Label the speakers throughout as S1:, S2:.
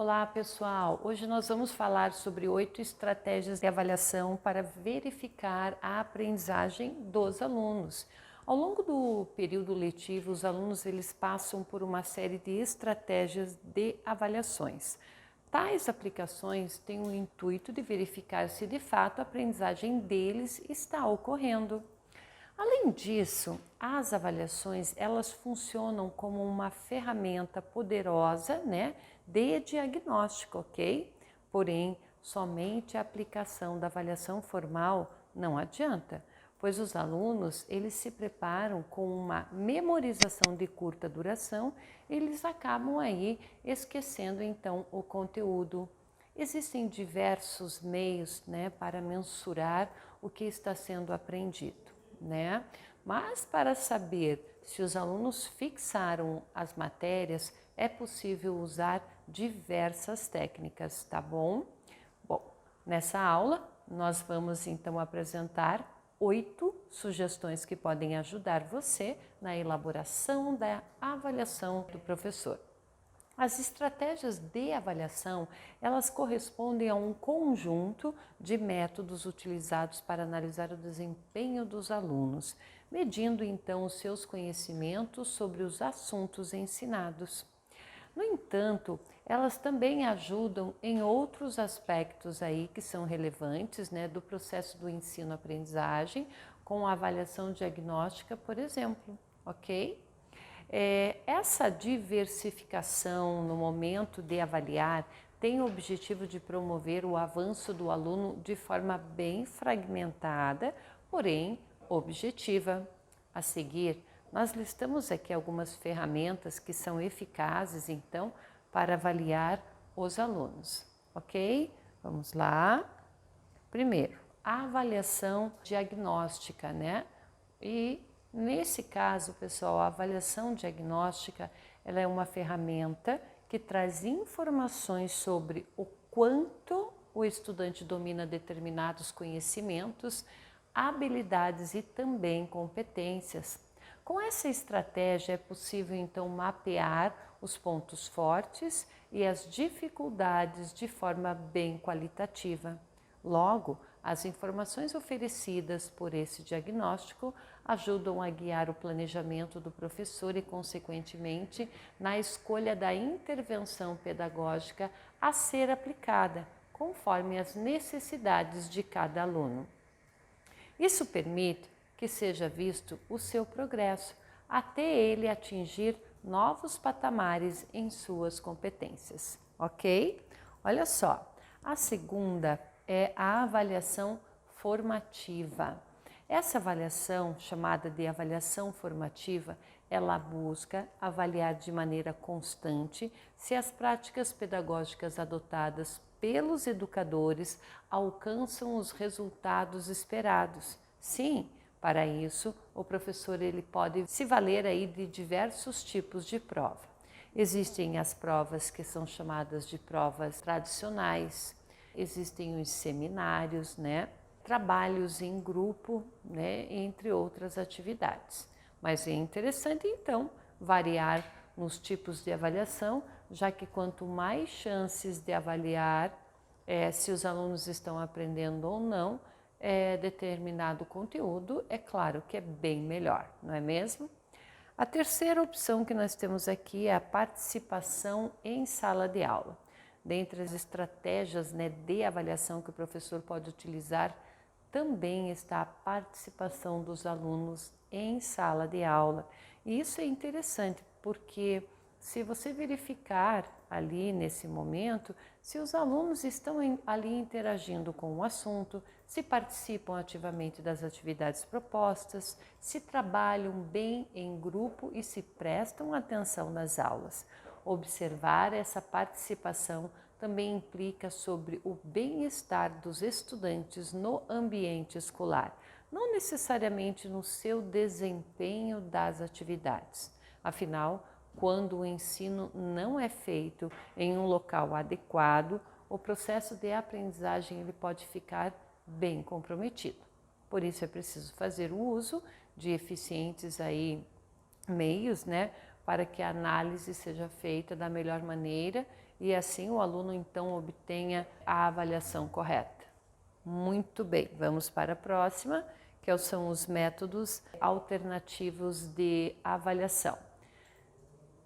S1: Olá pessoal, hoje nós vamos falar sobre 8 estratégias de avaliação para verificar a aprendizagem dos alunos. Ao longo do período letivo, os alunos eles passam por uma série de estratégias de avaliações. Tais aplicações têm o intuito de verificar se de fato a aprendizagem deles está ocorrendo. Além disso, as avaliações elas funcionam como uma ferramenta poderosa, de diagnóstico, ok? Porém, somente a aplicação da avaliação formal não adianta, pois os alunos eles se preparam com uma memorização de curta duração, eles acabam aí esquecendo então o conteúdo. Existem diversos meios, para mensurar o que está sendo aprendido. Mas para saber se os alunos fixaram as matérias, é possível usar diversas técnicas, tá bom? Bom, nessa aula nós vamos então apresentar 8 sugestões que podem ajudar você na elaboração da avaliação do professor. As estratégias de avaliação, elas correspondem a um conjunto de métodos utilizados para analisar o desempenho dos alunos, medindo então os seus conhecimentos sobre os assuntos ensinados. No entanto, elas também ajudam em outros aspectos aí que são relevantes, do processo do ensino-aprendizagem, com a avaliação diagnóstica, por exemplo, ok? Essa diversificação no momento de avaliar tem o objetivo de promover o avanço do aluno de forma bem fragmentada, porém objetiva. A seguir, nós listamos aqui algumas ferramentas que são eficazes, então, para avaliar os alunos, ok? Vamos lá. Primeiro, a avaliação diagnóstica, E nesse caso, pessoal, a avaliação diagnóstica ela é uma ferramenta que traz informações sobre o quanto o estudante domina determinados conhecimentos, habilidades e também competências. Com essa estratégia é possível então mapear os pontos fortes e as dificuldades de forma bem qualitativa. Logo, as informações oferecidas por esse diagnóstico ajudam a guiar o planejamento do professor e, consequentemente, na escolha da intervenção pedagógica a ser aplicada, conforme as necessidades de cada aluno. Isso permite que seja visto o seu progresso, até ele atingir novos patamares em suas competências, ok? Olha só, a segunda é a avaliação formativa. Essa avaliação, chamada de avaliação formativa, ela busca avaliar de maneira constante se as práticas pedagógicas adotadas pelos educadores alcançam os resultados esperados. Sim, para isso, o professor ele pode se valer aí de diversos tipos de prova. Existem as provas que são chamadas de provas tradicionais, existem os seminários, trabalhos em grupo, entre outras atividades. Mas é interessante então variar nos tipos de avaliação, já que quanto mais chances de avaliar se os alunos estão aprendendo ou não determinado conteúdo, é claro que é bem melhor, não é mesmo? A terceira opção que nós temos aqui é a participação em sala de aula. Dentre as estratégias de avaliação que o professor pode utilizar, também está a participação dos alunos em sala de aula. E isso é interessante porque se você verificar ali nesse momento, se os alunos estão ali interagindo com o assunto, se participam ativamente das atividades propostas, se trabalham bem em grupo e se prestam atenção nas aulas. Observar essa participação também implica sobre o bem-estar dos estudantes no ambiente escolar, não necessariamente no seu desempenho das atividades. Afinal, quando o ensino não é feito em um local adequado, o processo de aprendizagem ele pode ficar bem comprometido. Por isso é preciso fazer o uso de eficientes meios, para que a análise seja feita da melhor maneira e assim o aluno então obtenha a avaliação correta. Muito bem, vamos para a próxima, que são os métodos alternativos de avaliação.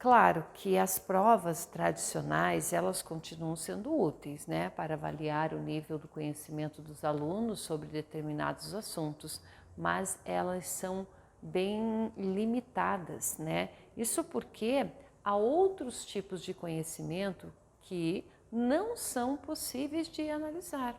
S1: Claro que as provas tradicionais, elas continuam sendo úteis, né, para avaliar o nível do conhecimento dos alunos sobre determinados assuntos, mas elas são bem limitadas, né? Isso porque há outros tipos de conhecimento que não são possíveis de analisar.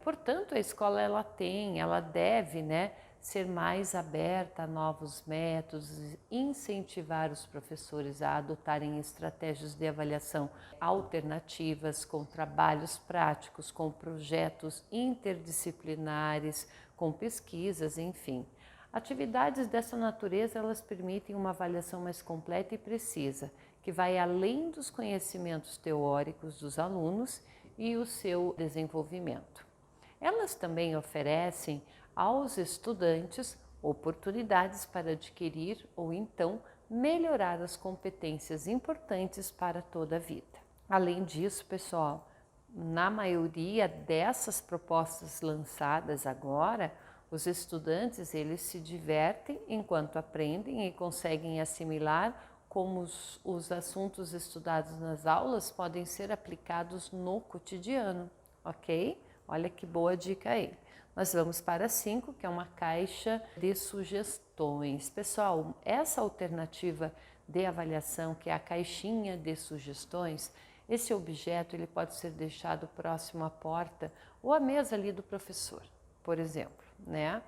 S1: Portanto, a escola ela deve, né, ser mais aberta a novos métodos, incentivar os professores a adotarem estratégias de avaliação alternativas, com trabalhos práticos, com projetos interdisciplinares, com pesquisas, enfim. Atividades dessa natureza, elas permitem uma avaliação mais completa e precisa, que vai além dos conhecimentos teóricos dos alunos e o seu desenvolvimento. Elas também oferecem aos estudantes oportunidades para adquirir ou então melhorar as competências importantes para toda a vida. Além disso, pessoal, na maioria dessas propostas lançadas agora, os estudantes eles se divertem enquanto aprendem e conseguem assimilar como os assuntos estudados nas aulas podem ser aplicados no cotidiano, ok? Olha que boa dica aí. Nós vamos para 5, que é uma caixa de sugestões. Pessoal, essa alternativa de avaliação, que é a caixinha de sugestões, esse objeto ele pode ser deixado próximo à porta ou à mesa ali do professor, por exemplo, né?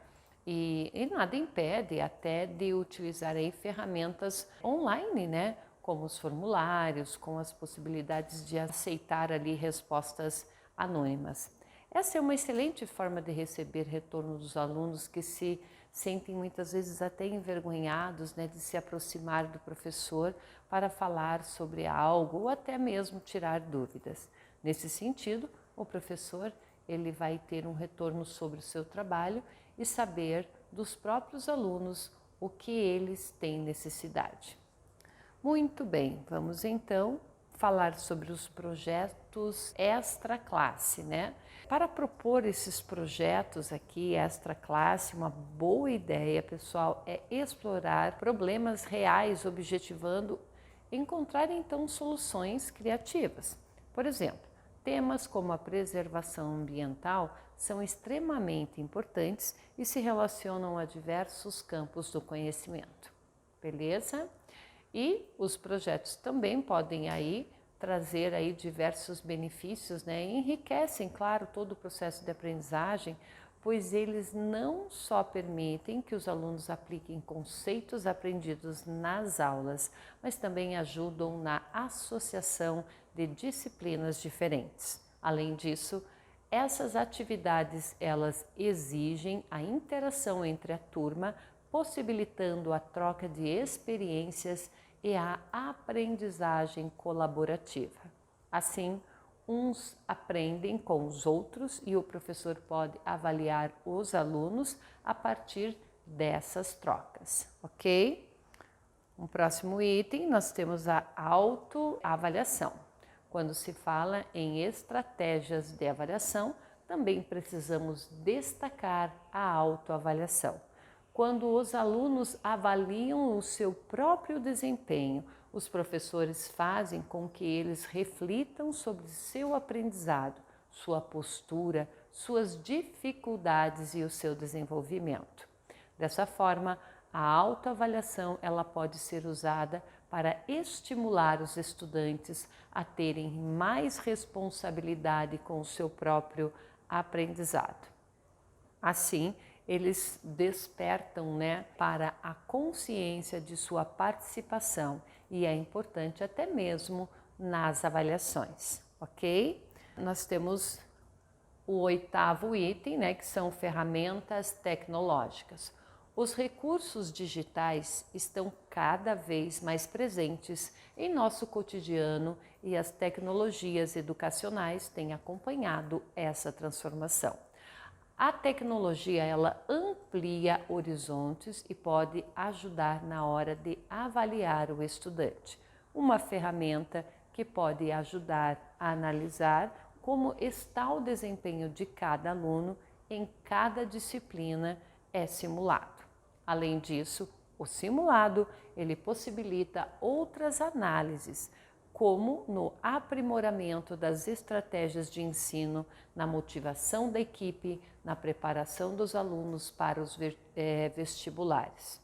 S1: E nada impede até de utilizar aí ferramentas online, né? Como os formulários, com as possibilidades de aceitar ali respostas anônimas. Essa é uma excelente forma de receber retorno dos alunos que se sentem muitas vezes até envergonhados, né, de se aproximar do professor para falar sobre algo ou até mesmo tirar dúvidas. Nesse sentido, o professor ele vai ter um retorno sobre o seu trabalho e saber dos próprios alunos o que eles têm necessidade. Muito bem, vamos então falar sobre os projetos extra classe, né? Para propor esses projetos aqui extra classe, uma boa ideia, pessoal, é explorar problemas reais, objetivando encontrar então soluções criativas. Por exemplo, temas como a preservação ambiental são extremamente importantes e se relacionam a diversos campos do conhecimento. Beleza? E os projetos também podem aí trazer aí diversos benefícios, né? Enriquecem, claro, todo o processo de aprendizagem, pois eles não só permitem que os alunos apliquem conceitos aprendidos nas aulas, mas também ajudam na associação de disciplinas diferentes. Além disso, essas atividades elas exigem a interação entre a turma, possibilitando a troca de experiências e a aprendizagem colaborativa. Assim, uns aprendem com os outros e o professor pode avaliar os alunos a partir dessas trocas, ok? Um próximo item, nós temos a autoavaliação. Quando se fala em estratégias de avaliação, também precisamos destacar a autoavaliação. Quando os alunos avaliam o seu próprio desempenho, os professores fazem com que eles reflitam sobre seu aprendizado, sua postura, suas dificuldades e o seu desenvolvimento. Dessa forma, a autoavaliação ela pode ser usada para estimular os estudantes a terem mais responsabilidade com o seu próprio aprendizado. Assim, eles despertam, né, para a consciência de sua participação e é importante até mesmo nas avaliações, ok? Nós temos o 8º item, né, que são ferramentas tecnológicas. Os recursos digitais estão cada vez mais presentes em nosso cotidiano e as tecnologias educacionais têm acompanhado essa transformação. A tecnologia, ela amplia horizontes e pode ajudar na hora de avaliar o estudante. Uma ferramenta que pode ajudar a analisar como está o desempenho de cada aluno em cada disciplina é simulado. Além disso, o simulado ele possibilita outras análises, como no aprimoramento das estratégias de ensino, na motivação da equipe, na preparação dos alunos para os vestibulares.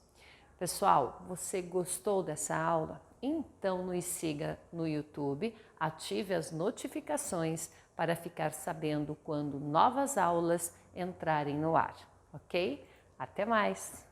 S1: Pessoal, você gostou dessa aula? Então nos siga no YouTube, ative as notificações para ficar sabendo quando novas aulas entrarem no ar, ok? Até mais!